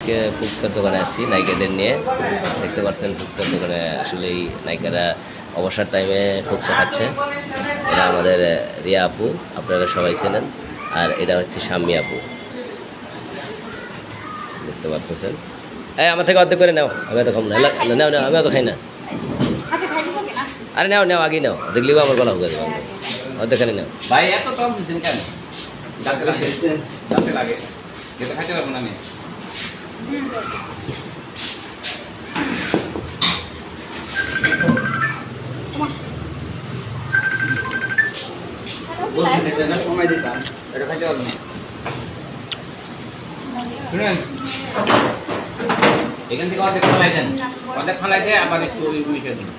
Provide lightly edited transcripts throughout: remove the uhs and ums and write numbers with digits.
আজকে ফুকসার দোকানে আসছি নায়িকাদের নিয়ে। দেখতে পাচ্ছেন ফুকসার দোকানে আসলেই নায়িকারা অবসর টাইমে ফুকসা খাচ্ছে। এটা আমাদের রিয়া আপু, আপনারা সবাই চেনেন। আর এটা হচ্ছে শাম্মী আপু, দেখতে পাচ্ছেন। এই আমার থেকে অর্ধেক করে নাও, আমি এত খাম না। নাও নাও, আমি অত খাই না। আরে নাও নাও, আগেই নাও, দেখলেও আমার গলা হুকে দেবো। অর্ধেকখানে নাও। ভাই এত টক দিচ্ছেন কেন? দাঁতে লাগে, যেটা খাইতে পারবো না আমি। এটা খাইতে পারবো না। শুনেন, এখান থেকে অর্ধেক ফালাই দেন, অর্ধেক ফালাই দিয়ে আবার একটু মিশিয়ে দিন।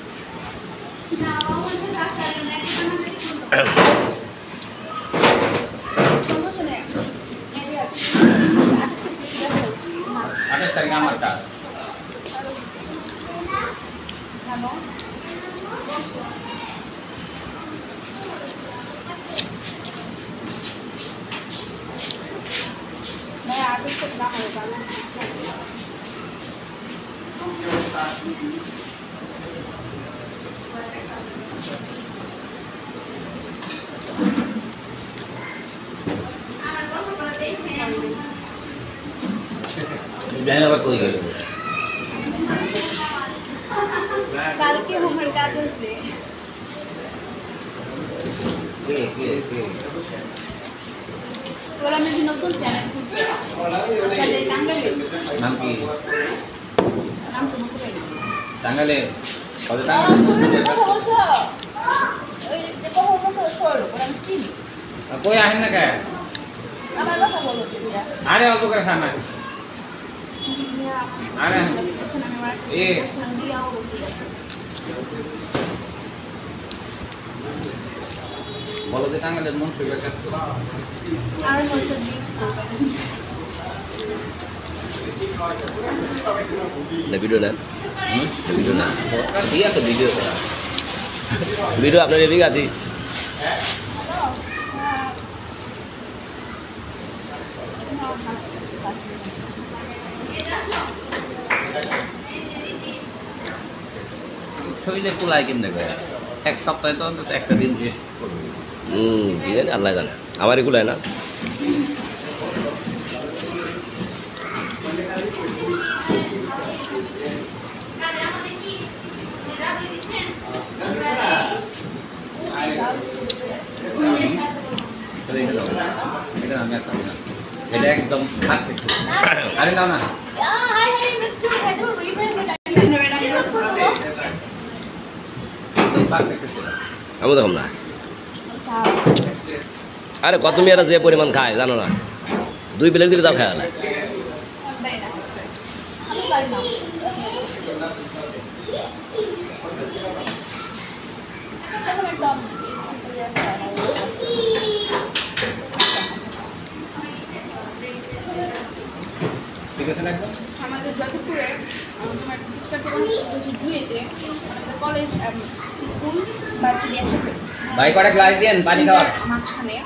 আঠাশ তারিখে আমার কাজ। আবার কই গেল? কালকে হোমের কাজ আছে। আমি নতুন চ্যানেল খুলছি। নাম কি? নাম তো মনে পড়ে না। টাঙ্গালে কত কথা টাকা? বলছো? ওই যে কথা বলছো সরো, ওরা আমি চিনি। কই আহেন না কে? আমার কথা বলো তুমি। আরে অল্প করে খান না। আরে এ বলো যে টাঙ্গালের মন সুযোগ কাজ করো। আর বলছো ভিডিও নেন, ভিডিও নেন, দিয়া তো ভিডিও করা। ভিডিও আপনার এদিকে আদি। শরীরে কুলায় কিনতে করে এক সপ্তাহে তো অন্তত একটা দিন রেস্ট করবে। কি জানি, আল্লাহ জানে, আমার এগুলো না। এটা আমি আর খাবো না, এটা একদম পারফেক্ট। আরে নাও না, আমি দেখলাম না। আরে কত মেয়েরা যে পরিমাণ খায় জানো না, 2 প্লেট দিলে তাও খায় না। ঠিক আছে না একদম? আমাদের যাদবপুরে তোমার ফুচকার দোকান হচ্ছে ডুয়েটে, আমাদের কলেজ স্কুল ভার্সিটি একসাথে। ভাই কটা গ্লাস দেন পানি খাওয়ার? মাঝখানে